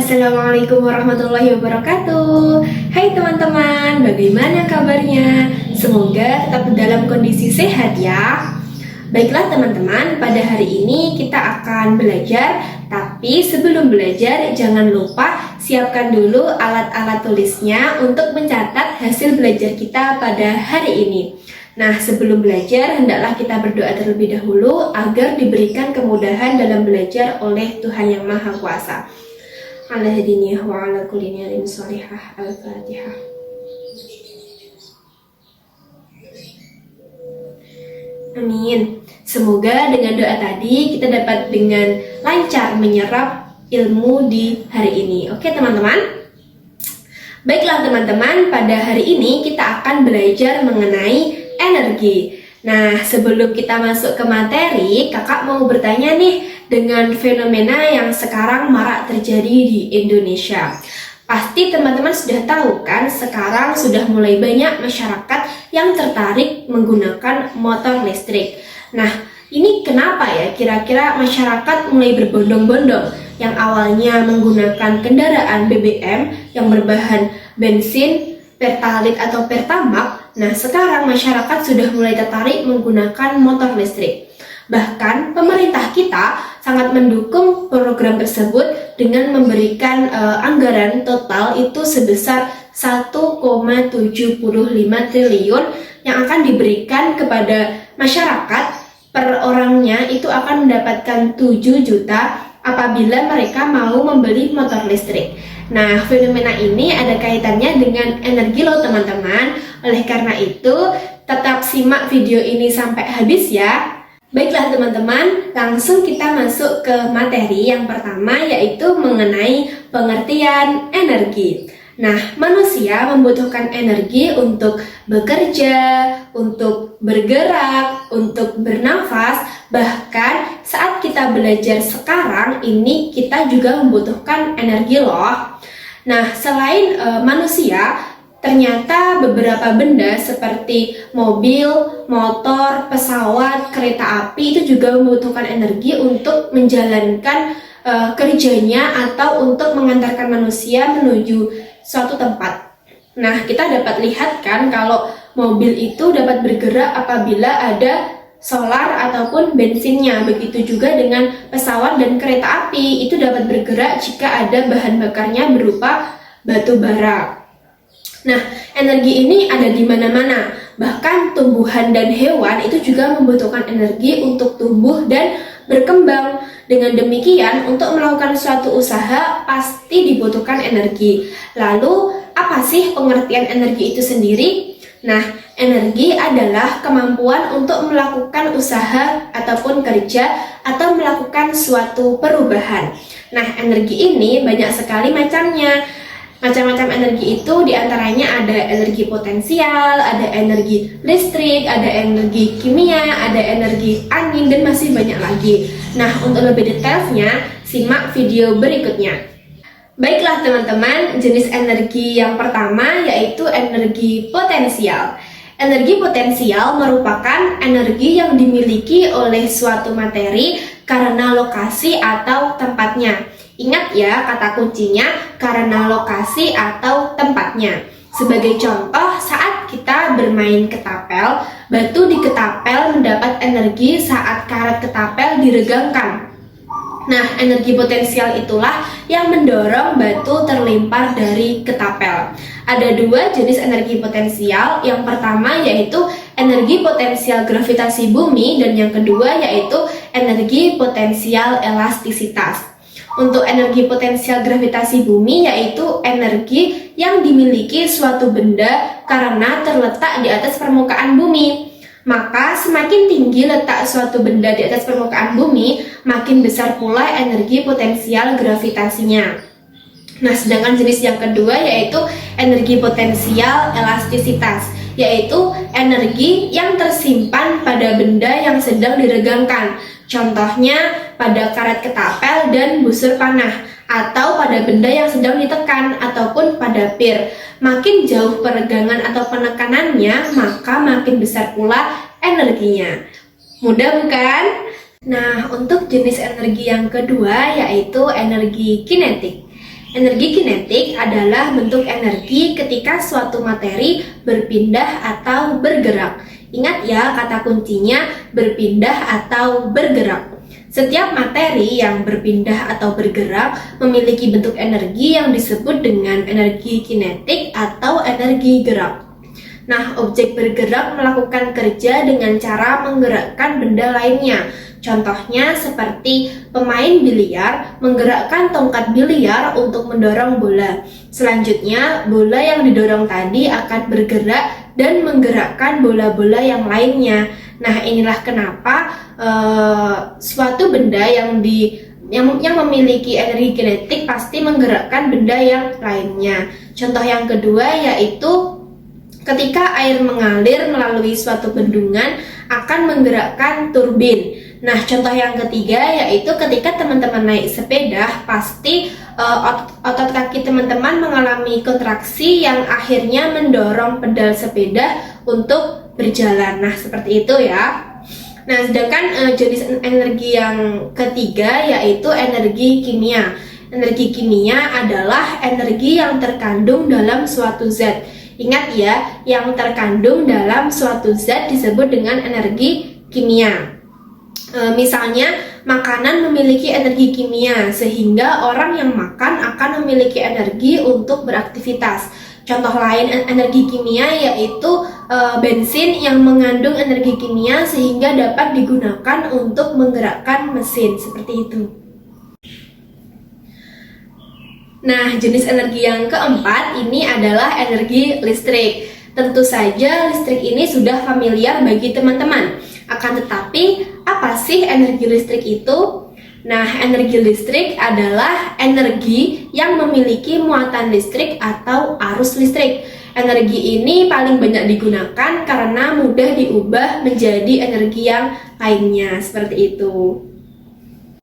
Assalamualaikum warahmatullahi wabarakatuh. Hai teman-teman, bagaimana kabarnya? Semoga tetap dalam kondisi sehat ya. Baiklah teman-teman, pada hari ini kita akan belajar. Tapi sebelum belajar, jangan lupa siapkan dulu alat-alat tulisnya untuk mencatat hasil belajar kita pada hari ini. Nah, sebelum belajar, hendaklah kita berdoa terlebih dahulu agar diberikan kemudahan dalam belajar oleh Tuhan Yang Maha Kuasa. Ala hadiniyah wa ala kulli niyatin sholihah. Al-Fatihah. Amin. Semoga dengan doa tadi kita dapat dengan lancar menyerap ilmu di hari ini. Oke teman-teman? Baiklah teman-teman, pada hari ini kita akan belajar mengenai energi. Nah, sebelum kita masuk ke materi, kakak mau bertanya nih dengan fenomena yang sekarang marak terjadi di Indonesia. Pasti teman-teman sudah tahu kan, sekarang sudah mulai banyak masyarakat yang tertarik menggunakan motor listrik. Nah, ini kenapa ya kira-kira masyarakat mulai berbondong-bondong yang awalnya menggunakan kendaraan BBM yang berbahan bensin, pertalite atau pertamax. Nah, sekarang masyarakat sudah mulai tertarik menggunakan motor listrik. Bahkan pemerintah kita sangat mendukung program tersebut dengan memberikan anggaran total itu sebesar 1,75 triliun yang akan diberikan kepada masyarakat. Per orangnya itu akan mendapatkan 7 juta apabila mereka mau membeli motor listrik. Nah, fenomena ini ada kaitannya dengan energi loh teman-teman. Oleh karena itu, tetap simak video ini sampai habis ya. Baiklah teman-teman, langsung kita masuk ke materi yang pertama, yaitu mengenai pengertian energi. Nah, manusia membutuhkan energi untuk bekerja, untuk bergerak, untuk bernafas. Bahkan saat kita belajar sekarang ini kita juga membutuhkan energi loh. Nah, selain manusia, ternyata beberapa benda seperti mobil, motor, pesawat, kereta api itu juga membutuhkan energi untuk menjalankan kerjanya atau untuk mengantarkan manusia menuju suatu tempat. Nah, kita dapat lihat kan kalau mobil itu dapat bergerak apabila ada solar ataupun bensinnya. Begitu juga dengan pesawat dan kereta api, itu dapat bergerak jika ada bahan bakarnya berupa batu bara. Nah, energi ini ada di mana-mana. Bahkan tumbuhan dan hewan itu juga membutuhkan energi untuk tumbuh dan berkembang. Dengan demikian, untuk melakukan suatu usaha pasti dibutuhkan energi. Lalu, apa sih pengertian energi itu sendiri? Nah, energi adalah kemampuan untuk melakukan usaha ataupun kerja atau melakukan suatu perubahan. Nah, energi ini banyak sekali macamnya. Macam-macam energi itu diantaranya ada energi potensial, ada energi listrik, ada energi kimia, ada energi angin, dan masih banyak lagi. Nah, untuk lebih detailnya, simak video berikutnya. Baiklah teman-teman, jenis energi yang pertama yaitu energi potensial. Energi potensial merupakan energi yang dimiliki oleh suatu materi karena lokasi atau tempatnya. Ingat ya kata kuncinya, karena lokasi atau tempatnya. Sebagai contoh, saat kita bermain ketapel, batu di ketapel mendapat energi saat karet ketapel diregangkan. Nah, energi potensial itulah yang mendorong batu terlempar dari ketapel. Ada dua jenis energi potensial. Yang pertama yaitu energi potensial gravitasi bumi, dan yang kedua yaitu energi potensial elastisitas. Untuk energi potensial gravitasi bumi yaitu energi yang dimiliki suatu benda karena terletak di atas permukaan bumi. Maka semakin tinggi letak suatu benda di atas permukaan bumi, makin besar pula energi potensial gravitasinya. Nah, sedangkan jenis yang kedua yaitu energi potensial elastisitas, yaitu energi yang tersimpan pada benda yang sedang diregangkan. Contohnya pada karet ketapel dan busur panah, atau pada benda yang sedang ditekan, ataupun pada pir. Makin jauh peregangan atau penekanannya, maka makin besar pula energinya. Mudah bukan? Nah, untuk jenis energi yang kedua yaitu energi kinetik. Energi kinetik adalah bentuk energi ketika suatu materi berpindah atau bergerak. Ingat ya, kata kuncinya berpindah atau bergerak. Setiap materi yang berpindah atau bergerak memiliki bentuk energi yang disebut dengan energi kinetik atau energi gerak. Nah, objek bergerak melakukan kerja dengan cara menggerakkan benda lainnya. Contohnya seperti pemain biliar menggerakkan tongkat biliar untuk mendorong bola. Selanjutnya, bola yang didorong tadi akan bergerak dan menggerakkan bola-bola yang lainnya. Nah, inilah kenapa suatu benda yang memiliki energi kinetik pasti menggerakkan benda yang lainnya. Contoh yang kedua yaitu ketika air mengalir melalui suatu bendungan akan menggerakkan turbin. Nah, contoh yang ketiga yaitu ketika teman-teman naik sepeda, pasti otot kaki teman-teman mengalami kontraksi yang akhirnya mendorong pedal sepeda untuk berjalan. Nah, seperti itu ya. Nah, sedangkan jenis energi yang ketiga yaitu energi kimia. Energi kimia adalah energi yang terkandung dalam suatu zat. Ingat ya, yang terkandung dalam suatu zat disebut dengan energi kimia. Misalnya, makanan memiliki energi kimia sehingga orang yang makan akan memiliki energi untuk beraktivitas. Contoh lain energi kimia yaitu bensin yang mengandung energi kimia sehingga dapat digunakan untuk menggerakkan mesin, seperti itu. Nah, jenis energi yang keempat ini adalah energi listrik. Tentu saja listrik ini sudah familiar bagi teman-teman. Akan tetapi, apa sih energi listrik itu? Nah, energi listrik adalah energi yang memiliki muatan listrik atau arus listrik. Energi ini paling banyak digunakan karena mudah diubah menjadi energi yang lainnya, seperti itu.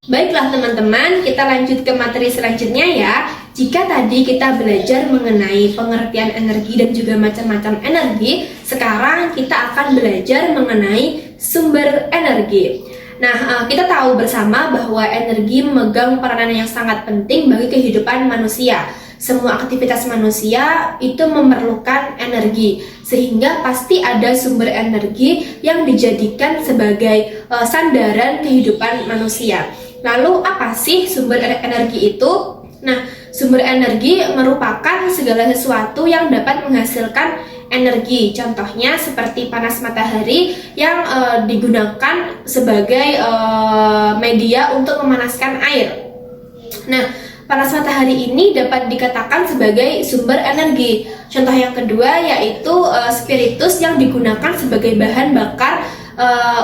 Baiklah teman-teman, kita lanjut ke materi selanjutnya ya. Jika tadi kita belajar mengenai pengertian energi dan juga macam-macam energi, sekarang kita akan belajar mengenai sumber energi. Nah, kita tahu bersama bahwa energi memegang peranan yang sangat penting bagi kehidupan manusia. Semua aktivitas manusia itu memerlukan energi, sehingga pasti ada sumber energi yang dijadikan sebagai sandaran kehidupan manusia. Lalu apa sih sumber energi itu? Nah, sumber energi merupakan segala sesuatu yang dapat menghasilkan energi. Contohnya seperti panas matahari yang digunakan sebagai media untuk memanaskan air. Nah, panas matahari ini dapat dikatakan sebagai sumber energi. Contoh yang kedua yaitu spiritus yang digunakan sebagai bahan bakar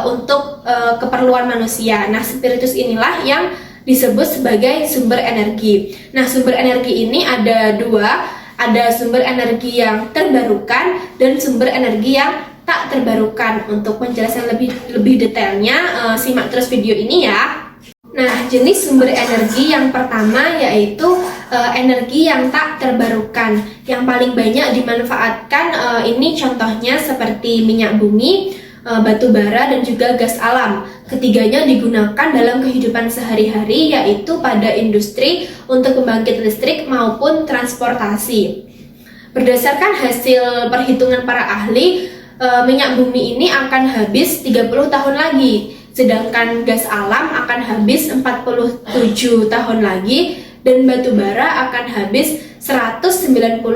untuk keperluan manusia. Nah, spiritus inilah yang disebut sebagai sumber energi. Nah, sumber energi ini ada dua, ada sumber energi yang terbarukan dan sumber energi yang tak terbarukan. Untuk penjelasan lebih detailnya, simak terus video ini ya. Nah, jenis sumber energi yang pertama yaitu energi yang tak terbarukan. Yang paling banyak dimanfaatkan ini contohnya seperti minyak bumi, batu bara dan juga gas alam. Ketiganya digunakan dalam kehidupan sehari-hari yaitu pada industri untuk pembangkit listrik maupun transportasi. Berdasarkan hasil perhitungan para ahli, minyak bumi ini akan habis 30 tahun lagi, sedangkan gas alam akan habis 47 tahun lagi dan batu bara akan habis 193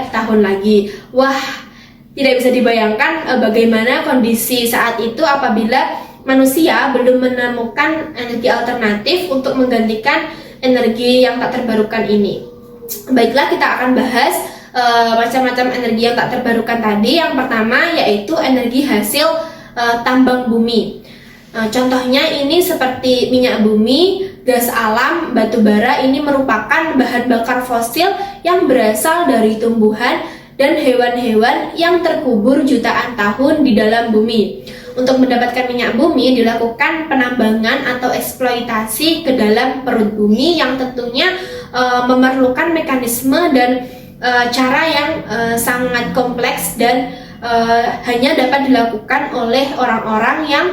tahun lagi. Wah, tidak bisa dibayangkan bagaimana kondisi saat itu apabila manusia belum menemukan energi alternatif untuk menggantikan energi yang tak terbarukan ini. Baiklah, kita akan bahas macam-macam energi yang tak terbarukan tadi. Yang pertama yaitu energi hasil tambang bumi. Contohnya ini seperti minyak bumi, gas alam, batu bara. Ini merupakan bahan bakar fosil yang berasal dari tumbuhan dan hewan-hewan yang terkubur jutaan tahun di dalam bumi. Untuk mendapatkan minyak bumi dilakukan penambangan atau eksploitasi ke dalam perut bumi yang tentunya memerlukan mekanisme dan cara yang sangat kompleks dan hanya dapat dilakukan oleh orang-orang yang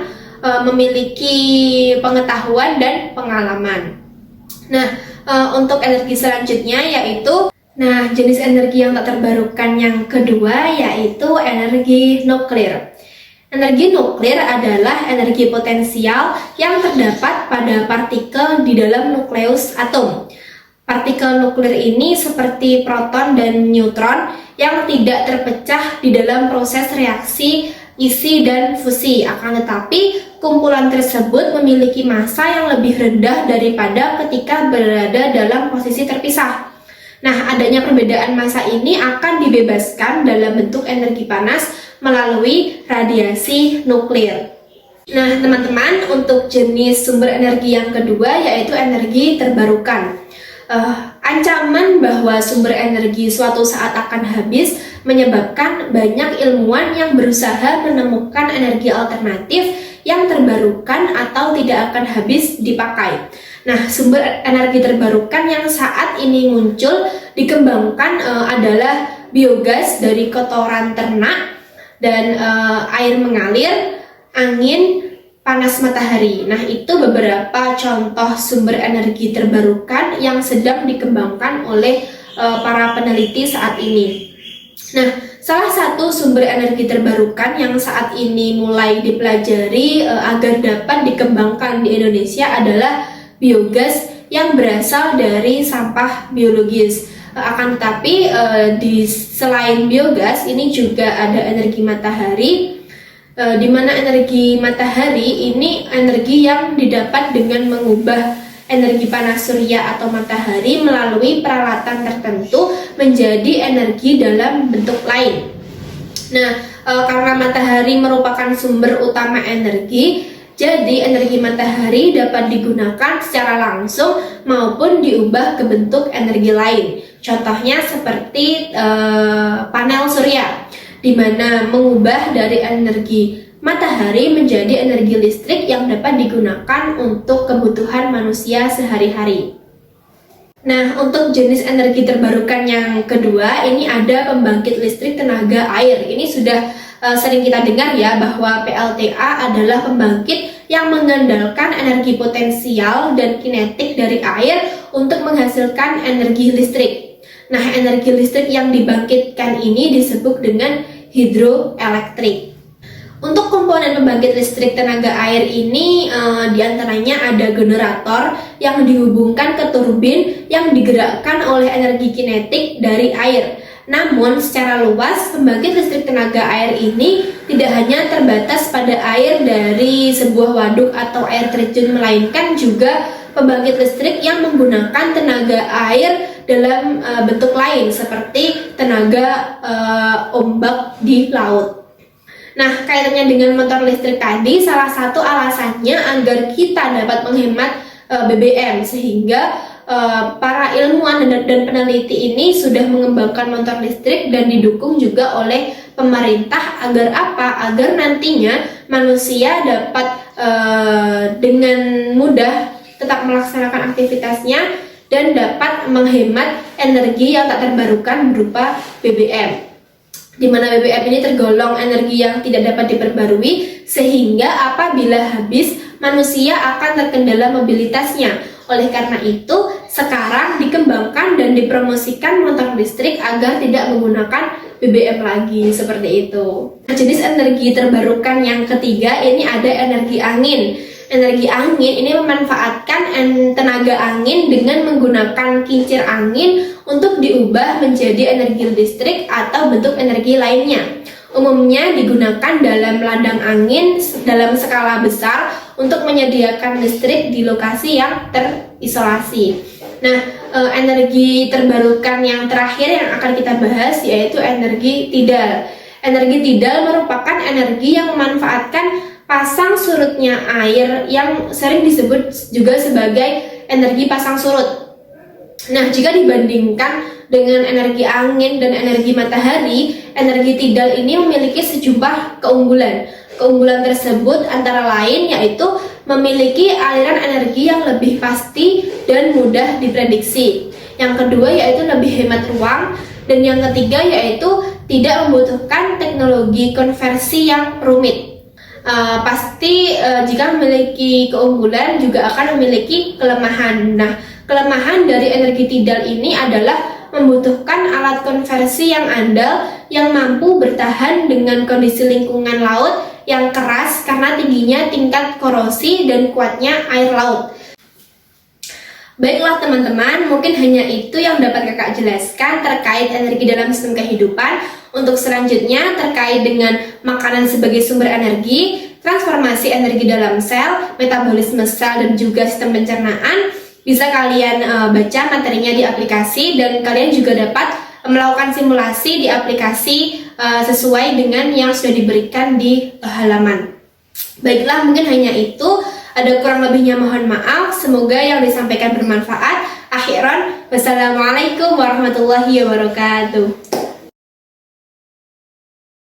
memiliki pengetahuan dan pengalaman. Nah, Untuk energi selanjutnya yaitu, nah, jenis energi yang tak terbarukan yang kedua yaitu energi nuklir. Energi nuklir adalah energi potensial yang terdapat pada partikel di dalam nukleus atom. Partikel nuklir ini seperti proton dan neutron yang tidak terpecah di dalam proses reaksi isi dan fusi. Akan tetapi, kumpulan tersebut memiliki massa yang lebih rendah daripada ketika berada dalam posisi terpisah. Nah, adanya perbedaan massa ini akan dibebaskan dalam bentuk energi panas melalui radiasi nuklir. Nah, teman-teman, untuk jenis sumber energi yang kedua yaitu energi terbarukan. Ancaman bahwa sumber energi suatu saat akan habis menyebabkan banyak ilmuwan yang berusaha menemukan energi alternatif yang terbarukan atau tidak akan habis dipakai. Nah, sumber energi terbarukan yang saat ini muncul dikembangkan adalah biogas dari kotoran ternak dan air mengalir, angin, panas matahari. Nah, itu beberapa contoh sumber energi terbarukan yang sedang dikembangkan oleh para peneliti saat ini. Nah, salah satu sumber energi terbarukan yang saat ini mulai dipelajari agar dapat dikembangkan di Indonesia adalah biogas yang berasal dari sampah biologis. Akan tetapi selain biogas ini juga ada energi matahari, di mana energi matahari ini energi yang didapat dengan mengubah energi panas surya atau matahari melalui peralatan tertentu menjadi energi dalam bentuk lain. Nah, karena matahari merupakan sumber utama energi, jadi energi matahari dapat digunakan secara langsung maupun diubah ke bentuk energi lain. Contohnya seperti panel surya, di mana mengubah dari energi matahari menjadi energi listrik yang dapat digunakan untuk kebutuhan manusia sehari-hari. Nah, untuk jenis energi terbarukan yang kedua, ini ada pembangkit listrik tenaga air. Ini sudah sering kita dengar ya, bahwa PLTA adalah pembangkit yang mengandalkan energi potensial dan kinetik dari air untuk menghasilkan energi listrik. Nah, energi listrik yang dibangkitkan ini disebut dengan hidroelektrik. Untuk komponen pembangkit listrik tenaga air ini diantaranya ada generator yang dihubungkan ke turbin yang digerakkan oleh energi kinetik dari air. Namun secara luas pembangkit listrik tenaga air ini tidak hanya terbatas pada air dari sebuah waduk atau air terjun, melainkan juga pembangkit listrik yang menggunakan tenaga air dalam bentuk lain seperti tenaga ombak di laut. Nah, kaitannya dengan motor listrik tadi, salah satu alasannya agar kita dapat menghemat BBM, sehingga para ilmuwan dan peneliti ini sudah mengembangkan motor listrik dan didukung juga oleh pemerintah. Agar apa? Agar nantinya manusia dapat dengan mudah tetap melaksanakan aktivitasnya dan dapat menghemat energi yang tak terbarukan berupa BBM. Di mana BBM ini tergolong energi yang tidak dapat diperbarui, sehingga apabila habis manusia akan terkendala mobilitasnya. Oleh karena itu, sekarang dikembangkan dan dipromosikan motor listrik agar tidak menggunakan BBM lagi, seperti itu. Jenis energi terbarukan yang ketiga ini ada energi angin. Energi angin ini memanfaatkan tenaga angin dengan menggunakan kincir angin untuk diubah menjadi energi listrik atau bentuk energi lainnya. Umumnya digunakan dalam ladang angin dalam skala besar untuk menyediakan listrik di lokasi yang terisolasi. Nah, energi terbarukan yang terakhir yang akan kita bahas yaitu energi tidal. Energi tidal merupakan energi yang memanfaatkan pasang surutnya air yang sering disebut juga sebagai energi pasang surut. Nah, jika dibandingkan dengan energi angin dan energi matahari, energi tidal ini memiliki sejumlah keunggulan. Keunggulan tersebut antara lain yaitu memiliki aliran energi yang lebih pasti dan mudah diprediksi. Yang kedua yaitu lebih hemat ruang, dan yang ketiga yaitu tidak membutuhkan teknologi konversi yang rumit. Pasti jika memiliki keunggulan juga akan memiliki kelemahan. Nah, Kelemahan dari energi tidal ini adalah membutuhkan alat konversi yang andal yang mampu bertahan dengan kondisi lingkungan laut yang keras karena tingginya tingkat korosi dan kuatnya air laut. Baiklah teman-teman, mungkin hanya itu yang dapat kakak jelaskan terkait energi dalam sistem kehidupan. Untuk selanjutnya terkait dengan makanan sebagai sumber energi, transformasi energi dalam sel, metabolisme sel, dan juga sistem pencernaan, bisa kalian baca materinya di aplikasi, dan kalian juga dapat melakukan simulasi di aplikasi sesuai dengan yang sudah diberikan di halaman. Baiklah, mungkin hanya itu. Ada kurang lebihnya mohon maaf. Semoga yang disampaikan bermanfaat. Akhiran, wassalamualaikum warahmatullahi wabarakatuh.